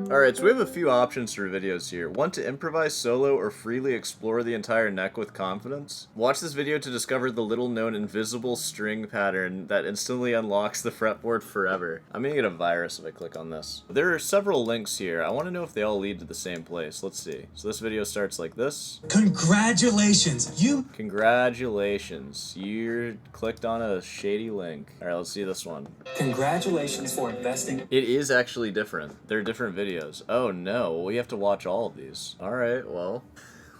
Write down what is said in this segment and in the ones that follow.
Alright, so we have a few options for videos here. Want to improvise solo or freely explore the entire neck with confidence? Watch this video to discover the little-known invisible string pattern that instantly unlocks the fretboard forever. I'm gonna get a virus if I click on this. There are several links here. I want to know if they all lead to the same place. Let's see. So this video starts like this. Congratulations! Congratulations. You clicked on a shady link. Alright, let's see this one. Congratulations for investing. It is actually different. They're different videos. Oh no, we have to watch all of these. Alright, well,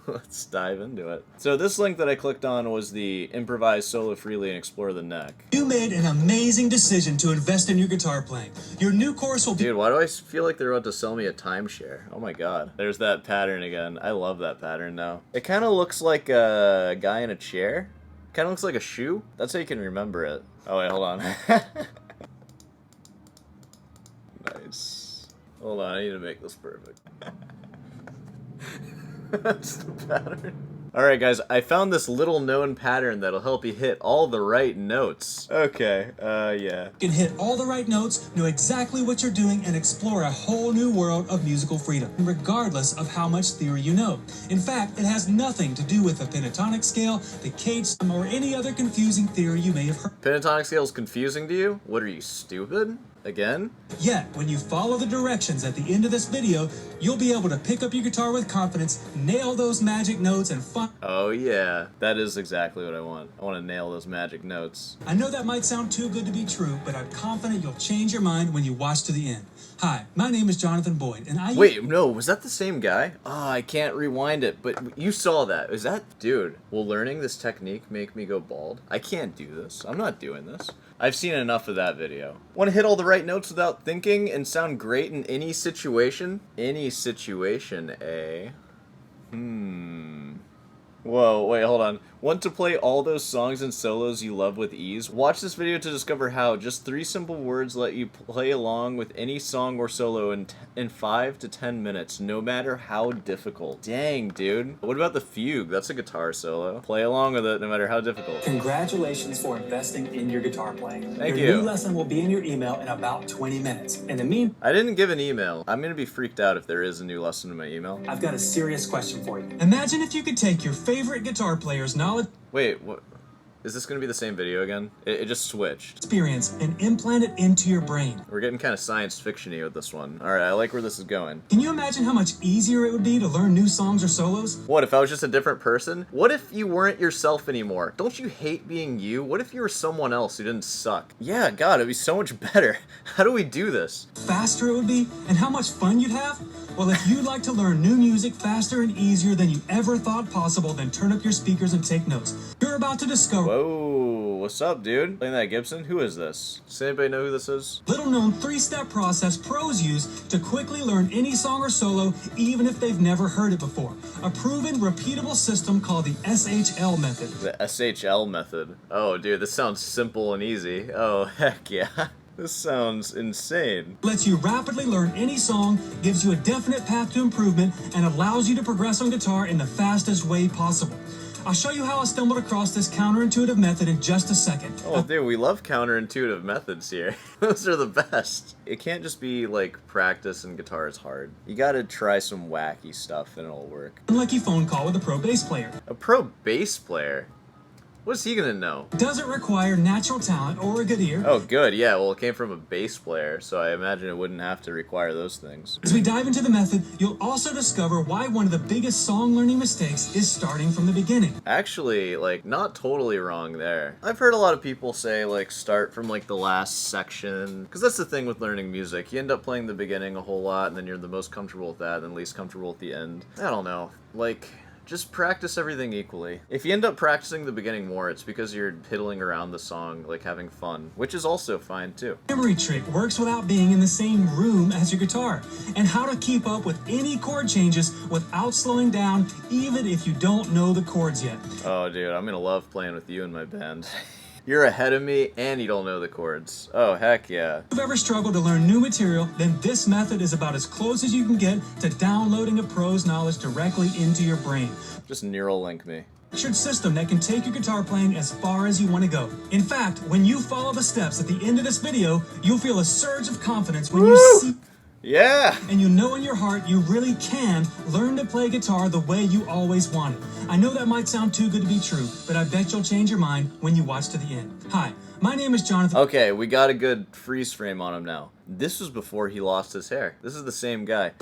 let's dive into it. So this link that I clicked on was the improvise solo freely and explore the neck. You made an amazing decision to invest in your guitar playing. Your new course will be— Dude, why do I feel like they're about to sell me a timeshare? Oh my god. There's that pattern again. I love that pattern now. It kind of looks like a guy in a chair. Kind of looks like a shoe. That's how you can remember it. Oh wait, hold on. Nice. Hold on, I need to make this perfect. That's the pattern. Alright guys, I found this little known pattern that'll help you hit all the right notes. Okay, yeah. You can hit all the right notes, know exactly what you're doing, and explore a whole new world of musical freedom, regardless of how much theory you know. In fact, it has nothing to do with the pentatonic scale, the cadence, or any other confusing theory you may have heard. Pentatonic scale is confusing to you? What are you, stupid? Again? Yet, when you follow the directions at the end of this video, you'll be able to pick up your guitar with confidence, nail those magic notes, and Oh yeah, that is exactly what I want. I want to nail those magic notes. I know that might sound too good to be true, but I'm confident you'll change your mind when you watch to the end. Hi, my name is Jonathan Boyd, and I— Wait, no, was that the same guy? Oh, I can't rewind it, but you saw that. Is that— Dude, will learning this technique make me go bald? I can't do this. I'm not doing this. I've seen enough of that video. Want to hit all the right notes without thinking and sound great in any situation? Any situation, eh? Whoa, wait, hold on. Want to play all those songs and solos you love with ease? Watch this video to discover how. Just 3 simple words let you play along with any song or solo in 5 to 10 minutes, no matter how difficult. Dang, dude. What about the fugue? That's a guitar solo. Play along with it no matter how difficult. Congratulations for investing in your guitar playing. Thank your you. New lesson will be in your email in about 20 minutes. In the meantime, I didn't give an email. I'm gonna be freaked out if there is a new lesson in my email. I've got a serious question for you. Imagine if you could take your favorite guitar player's knowledge— Wait, what? Is this gonna be the same video again? It just switched. experience and implant it into your brain. We're getting kind of science fiction-y with this one. Alright, I like where this is going. Can you imagine how much easier it would be to learn new songs or solos? What, if I was just a different person? What if you weren't yourself anymore? Don't you hate being you? What if you were someone else who didn't suck? Yeah, God, it'd be so much better. How do we do this? Faster it would be, and how much fun you'd have? Well, if you'd like to learn new music faster and easier than you ever thought possible, then turn up your speakers and take notes. You're about to discover— Whoa, what's up, dude? Playing that Gibson? Who is this? Does anybody know who this is? little-known 3-step process pros use to quickly learn any song or solo, even if they've never heard it before. A proven, repeatable system called the SHL method. The SHL method. Oh, dude, this sounds simple and easy. Oh, heck yeah. This sounds insane. Lets you rapidly learn any song, gives you a definite path to improvement, and allows you to progress on guitar in the fastest way possible. I'll show you how I stumbled across this counterintuitive method in just a second. Oh, dude, we love counterintuitive methods here. Those are the best. It can't just be, like, practice and guitar is hard. You gotta try some wacky stuff and it'll work. Unlucky phone call with a pro bass player. A pro bass player? What's he gonna know? Doesn't require natural talent or a good ear. Oh, good, yeah, well, it came from a bass player, so I imagine it wouldn't have to require those things. As we dive into the method, you'll also discover why one of the biggest song learning mistakes is starting from the beginning. Actually, like, not totally wrong there. I've heard a lot of people say, like, start from, like, the last section. Because that's the thing with learning music. You end up playing the beginning a whole lot, and then you're the most comfortable with that, and least comfortable at the end. I don't know. Like, just practice everything equally. If you end up practicing the beginning more, it's because you're piddling around the song, like having fun, which is also fine too. Memory trick works without being in the same room as your guitar, and how to keep up with any chord changes without slowing down, even if you don't know the chords yet. Oh dude, I'm gonna love playing with you in my band. You're ahead of me, and you don't know the chords. Oh, heck yeah. If you've ever struggled to learn new material, then this method is about as close as you can get to downloading a pro's knowledge directly into your brain. Just neural link me. Structured system that can take your guitar playing as far as you want to go. In fact, when you follow the steps at the end of this video, you'll feel a surge of confidence when you see— Yeah! And you know in your heart you really can learn to play guitar the way you always wanted. I know that might sound too good to be true, but I bet you'll change your mind when you watch to the end. Hi, my name is Jonathan. Okay, we got a good freeze frame on him now. This was before he lost his hair. This is the same guy.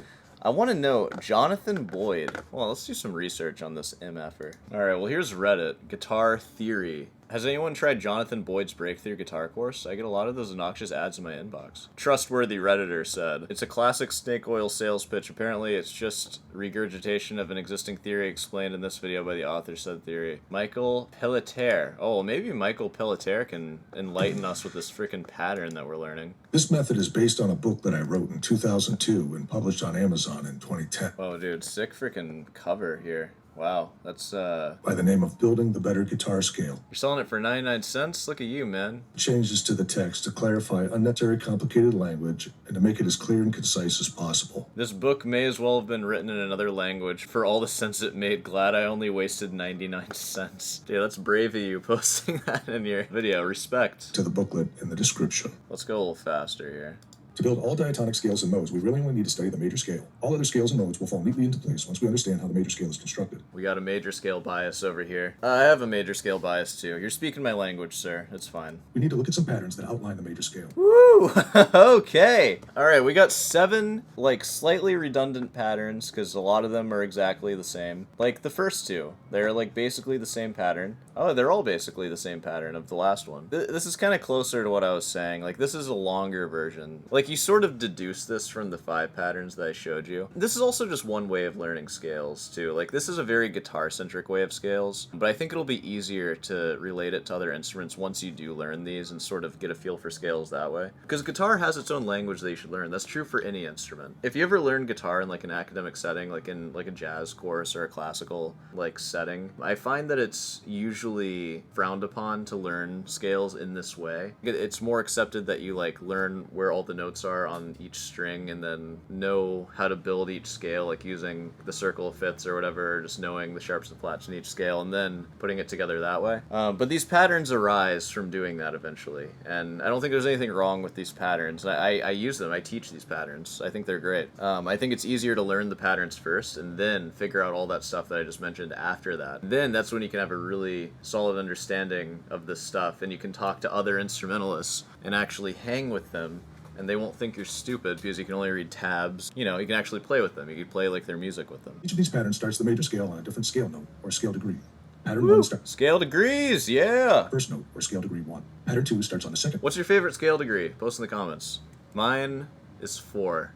I want to know, Jonathan Boyd. Well, let's do some research on this MFer. Alright, well here's Reddit. Guitar Theory. Has anyone tried Jonathan Boyd's Breakthrough Guitar Course? I get a lot of those obnoxious ads in my inbox. Trustworthy Redditor said, it's a classic snake oil sales pitch. Apparently it's just regurgitation of an existing theory explained in this video by the author said theory. Michael Pelletier. Oh, maybe Michael Pelletier can enlighten us with this freaking pattern that we're learning. This method is based on a book that I wrote in 2002 and published on Amazon in 2010. Oh, dude, sick freaking cover here. Wow, that's, by the name of Building the Better Guitar Scale. You're selling it for 99 cents? Look at you, man. Changes to the text to clarify unnecessary complicated language and to make it as clear and concise as possible. This book may as well have been written in another language. For all the sense it made, glad I only wasted 99 cents. Dude, that's brave of you posting that in your video. Respect. To the booklet in the description. Let's go a little faster here. To build all diatonic scales and modes, we really only need to study the major scale. All other scales and modes will fall neatly into place once we understand how the major scale is constructed. We got a major scale bias over here. I have a major scale bias too. You're speaking my language, sir. It's fine. We need to look at some patterns that outline the major scale. Woo! Okay. Alright, we got 7, like, slightly redundant patterns, because a lot of them are exactly the same. Like, the first 2. They're, like, basically the same pattern. Oh, they're all basically the same pattern of the last one. This is kind of closer to what I was saying. Like, this is a longer version. Like, you sort of deduce this from the 5 patterns that I showed you. This is also just one way of learning scales, too. Like, this is a very guitar-centric way of scales, but I think it'll be easier to relate it to other instruments once you do learn these and sort of get a feel for scales that way. Because guitar has its own language that you should learn. That's true for any instrument. If you ever learn guitar in, like, an academic setting, like in, like, a jazz course or a classical, like, setting, I find that it's usually frowned upon to learn scales in this way. It's more accepted that you, like, learn where all the notes are on each string and then know how to build each scale, like using the circle of fifths or whatever, or just knowing the sharps and flats in each scale and then putting it together that way. But these patterns arise from doing that eventually, and I don't think there's anything wrong with these patterns. I use them. I teach these patterns. I think they're great. I think it's easier to learn the patterns first and then figure out all that stuff that I just mentioned after that. Then that's when you can have a really solid understanding of this stuff, and you can talk to other instrumentalists and actually hang with them, and they won't think you're stupid because you can only read tabs. You know, you can actually play with them. You can play, like, their music with them. Each of these patterns starts the major scale on a different scale note or scale degree. Pattern 1 starts Scale degrees, yeah! first note or scale degree 1. Pattern 2 starts on the second. What's your favorite scale degree? Post in the comments. Mine is 4.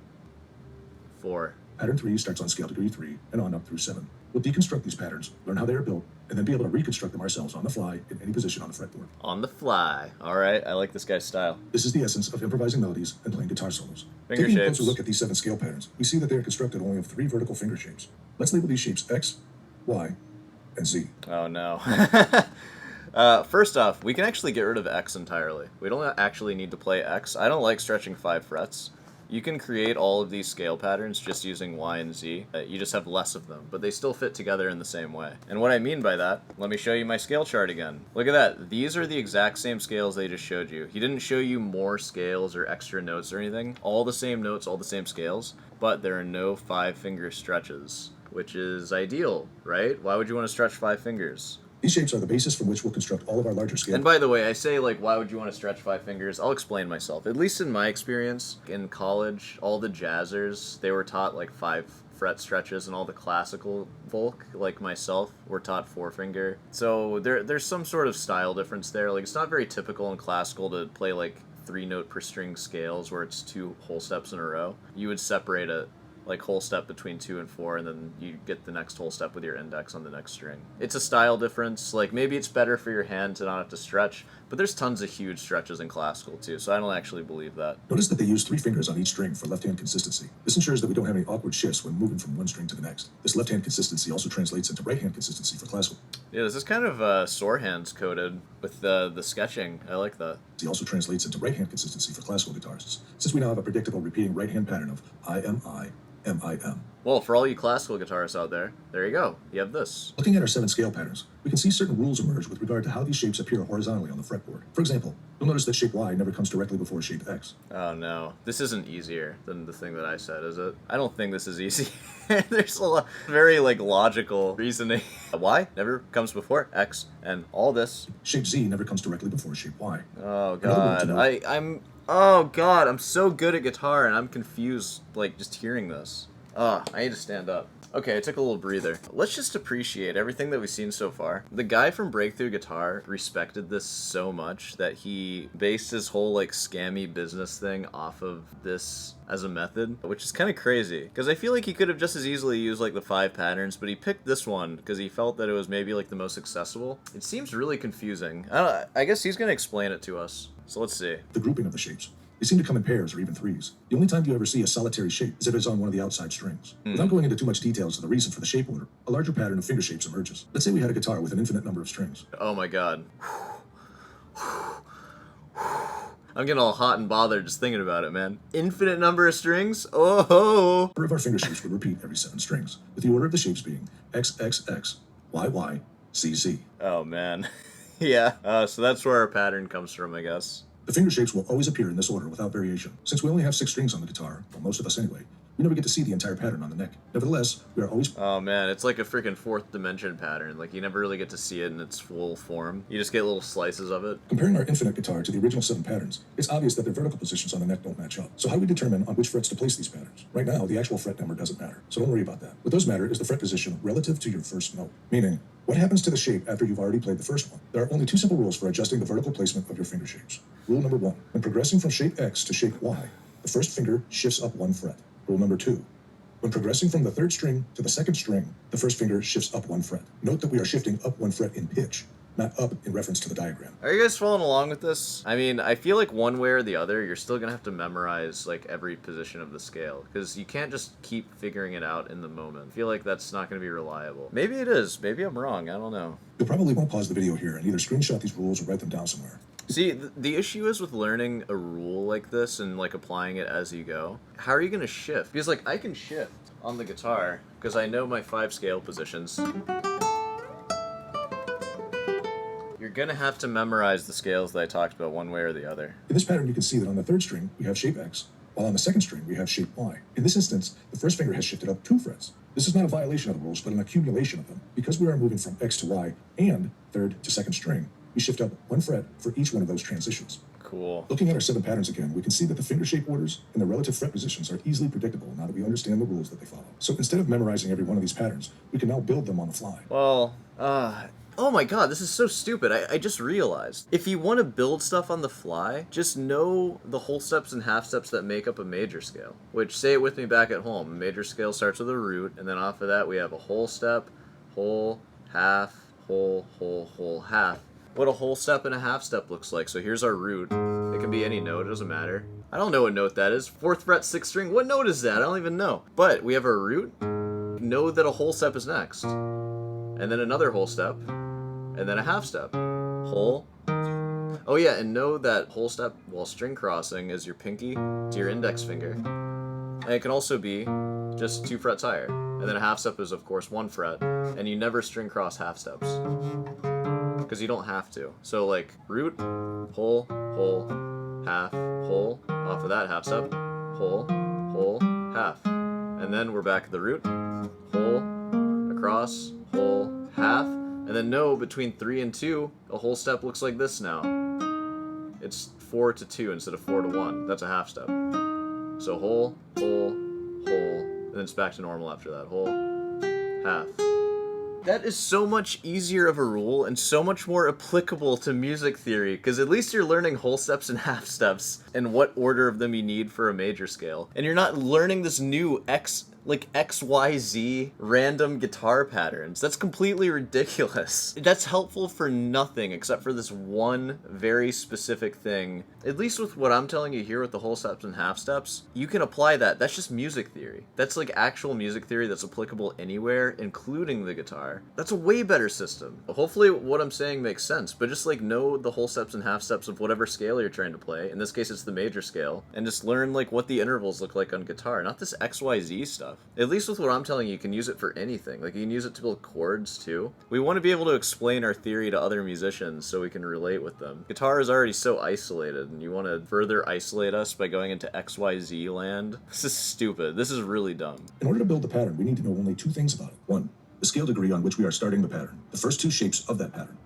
4. Pattern 3 starts on scale degree 3 and on up through 7. We'll deconstruct these patterns, learn how they are built, and then be able to reconstruct them ourselves on the fly in any position on the fretboard. On the fly. Alright, I like this guy's style. This is the essence of improvising melodies and playing guitar solos. Finger Taking a shapes. closer look at these 7 scale patterns, we see that they are constructed only of 3 vertical finger shapes. Let's label these shapes X, Y, and Z. Oh no. First off, we can actually get rid of X entirely. We don't actually need to play X. I don't like stretching 5 frets. You can create all of these scale patterns just using Y and Z. You just have less of them, but they still fit together in the same way. And what I mean by that, let me show you my scale chart again. Look at that. These are the exact same scales they just showed you. He didn't show you more scales or extra notes or anything. All the same notes, all the same scales, but there are no 5-finger stretches, which is ideal, right? Why would you want to stretch 5 fingers? These shapes are the basis from which we'll construct all of our larger scale. And by the way, I say, like, why would you want to stretch 5 fingers? I'll explain myself. At least in my experience, in college, all the jazzers, they were taught, like, 5-fret stretches, and all the classical folk, like myself, were taught 4-finger. So there's some sort of style difference there. Like, it's not very typical in classical to play, like, 3-note per string scales where it's 2 whole steps in a row. You would separate it, like, whole step between 2 and 4, and then you get the next whole step with your index on the next string. It's a style difference. Like, maybe it's better for your hand to not have to stretch, but there's tons of huge stretches in classical too, so I don't actually believe that. Notice that they use 3 fingers on each string for left-hand consistency. This ensures that we don't have any awkward shifts when moving from one string to the next. This left-hand consistency also translates into right-hand consistency for classical. Yeah, this is kind of sore hands coded with the sketching. I like that. It also translates into right-hand consistency for classical guitarists, since we now have a predictable repeating right-hand pattern of I, M, I, M-I-M. Well, for all you classical guitarists out there, there you go. You have this. Looking at our 7 scale patterns, we can see certain rules emerge with regard to how these shapes appear horizontally on the fretboard. For example, you'll notice that shape Y never comes directly before shape X. Oh no, this isn't easier than the thing that I said, is it? I don't think this is easy. There's a lot, very logical reasoning. Y never comes before X, and all this. Shape Z never comes directly before shape Y. Oh god, oh god, I'm so good at guitar and I'm confused, just hearing this. I need to stand up. Okay, I took a little breather. Let's just appreciate everything that we've seen so far. The guy from Breakthrough Guitar respected this so much that he based his whole scammy business thing off of this as a method, which is kind of crazy because I feel like he could have just as easily used the 5 patterns, but he picked this one because he felt that it was maybe the most accessible. It seems really confusing. I guess he's gonna explain it to us. So let's see. The grouping of the shapes. They seem to come in pairs or even threes. The only time you ever see a solitary shape is if it's on one of the outside strings. Without going into too much details of the reason for the shape order, a larger pattern of finger shapes emerges. Let's say we had a guitar with an infinite number of strings. Oh my god. I'm getting all hot and bothered just thinking about it, man. Infinite number of strings? Oh! The order of our finger shapes would repeat every 7 strings, with the order of the shapes being X, X, X, Y, Y, Z, Z. Oh man. Yeah, so that's where our pattern comes from, I guess. The finger shapes will always appear in this order without variation. Since we only have 6 strings on the guitar, well, most of us anyway, we never get to see the entire pattern on the neck. Nevertheless, we are always... Oh man, it's like a freaking 4th dimension pattern. You never really get to see it in its full form. You just get little slices of it. Comparing our infinite guitar to the original 7 patterns, it's obvious that their vertical positions on the neck don't match up. So how do we determine on which frets to place these patterns? Right now, the actual fret number doesn't matter, so don't worry about that. What does matter is the fret position relative to your first note. Meaning, what happens to the shape after you've already played the first one? There are only 2 simple rules for adjusting the vertical placement of your finger shapes. Rule number 1, when progressing from shape X to shape Y, the first finger shifts up 1 fret. Rule number 2, when progressing from the 3rd string to the 2nd string, the first finger shifts up 1 fret. Note that we are shifting up 1 fret in pitch, not up in reference to the diagram. Are you guys following along with this? I mean, I feel like one way or the other, you're still gonna have to memorize every position of the scale, because you can't just keep figuring it out in the moment. I feel like that's not gonna be reliable. Maybe it is. Maybe I'm wrong. I don't know. You'll probably want to pause the video here and either screenshot these rules or write them down somewhere. See, the issue is with learning a rule like this and applying it as you go. How are you gonna shift? Because I can shift on the guitar because I know my 5 scale positions. You're gonna have to memorize the scales that I talked about one way or the other. In this pattern, you can see that on the 3rd string, we have shape X, while on the 2nd string, we have shape Y. In this instance, the first finger has shifted up 2 frets. This is not a violation of the rules, but an accumulation of them. Because we are moving from X to Y and 3rd to 2nd string, we shift up 1 fret for each one of those transitions. Cool. Looking at our 7 patterns again, we can see that the finger shape orders and the relative fret positions are easily predictable now that we understand the rules that they follow. So instead of memorizing every one of these patterns, we can now build them on the fly. Well, oh my god, this is so stupid. I just realized. If you want to build stuff on the fly, just know the whole steps and half steps that make up a major scale. Which, say it with me back at home, a major scale starts with a root, and then off of that we have a whole step, whole, half, whole, half. What a whole step and a half step looks like. So here's our root. It can be any note, it doesn't matter. I don't know what note that is. 4th fret, 6th string, what note is that? I don't even know. But we have our root. Know that a whole step is next. And then another whole step. And then a half step. Whole. Oh yeah, and know that whole step while string crossing is your pinky to your index finger. And it can also be just 2 frets higher. And then a half step is of course 1 fret. And you never string cross half steps. Because you don't have to. So root, whole, half, whole, off of that half step, whole, half. And then we're back at the root, whole, across, whole, half. And then know between 3 and 2, a whole step looks like this now. It's 4 to 2 instead of 4 to 1. That's a half step. So whole, and then it's back to normal after that. Whole, half. That is so much easier of a rule and so much more applicable to music theory, because at least you're learning whole steps and half steps and what order of them you need for a major scale. And you're not learning this new XYZ random guitar patterns. That's completely ridiculous. That's helpful for nothing except for this one very specific thing. At least with what I'm telling you here with the whole steps and half steps, you can apply that. That's just music theory. That's actual music theory that's applicable anywhere, including the guitar. That's a way better system. Hopefully what I'm saying makes sense, but just know the whole steps and half steps of whatever scale you're trying to play. In this case, it's the major scale, and just learn what the intervals look like on guitar, not this XYZ stuff. stuff. At least with what I'm telling you, you can use it for anything. Like, you can use it to build chords, too. We want to be able to explain our theory to other musicians so we can relate with them. Guitar is already so isolated, and you want to further isolate us by going into XYZ land? This is stupid. This is really dumb. In order to build the pattern, we need to know only two things about it. One, the scale degree on which we are starting the pattern, the first two shapes of that pattern.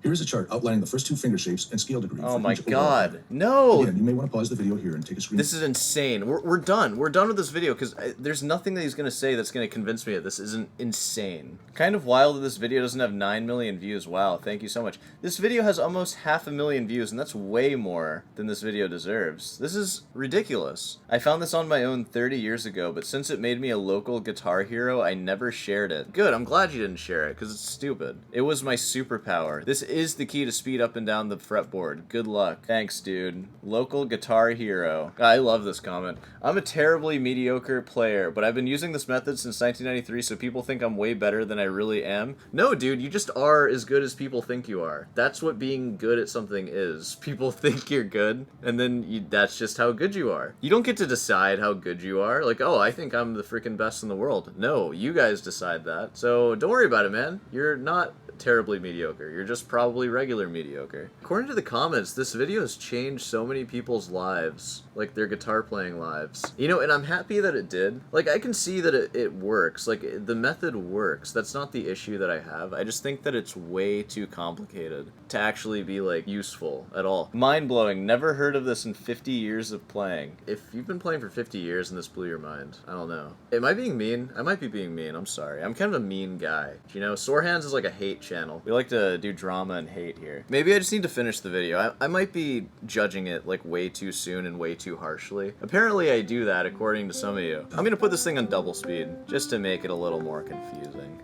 Here is a chart outlining the first two finger shapes and scale degree. Oh for my each overall god. pattern. No! Again, you may want to pause the video here and take a screen. This is insane. We're done. We're done with this video because there's nothing that he's going to say that's going to convince me that this isn't insane. Kind of wild that this video doesn't have 9 million views. Wow, thank you so much. This video has almost 500,000 views, and that's way more than this video deserves. This is ridiculous. I found this on my own 30 years ago, but since it made me a local guitar hero, I never shared it. Good, I'm glad you didn't share it because it's stupid. It was my superpower. This is the key to speed up and down the fretboard. Good luck. Thanks, dude. Local guitar hero. I love this comment. I'm a terribly mediocre player, but I've been using this method since 1993, so people think I'm way better than I really am. No, dude, you just are as good as people think you are. That's what being good at something is. People think you're good, and then that's just how good you are. You don't get to decide how good you are. Like, oh, I think I'm the freaking best in the world. No, you guys decide that. So don't worry about it, man. You're not terribly mediocre. You're just probably regular mediocre. According to the comments, this video has changed so many people's lives. Like, their guitar playing lives. You know, and I'm happy that it did. Like, I can see that it works. Like, the method works. That's not the issue that I have. I just think that it's way too complicated to actually be, like, useful at all. Mind-blowing. Never heard of this in 50 years of playing. If you've been playing for 50 years and this blew your mind, I don't know. Am I being mean? I might be being mean. I'm sorry. I'm kind of a mean guy. You know, Sore Hands is like a hate channel. We like to do drama and hate here. Maybe I just need to finish the video. I might be judging it like way too soon and way too harshly. Apparently I do that according to some of you. I'm gonna put this thing on double speed just to make it a little more confusing.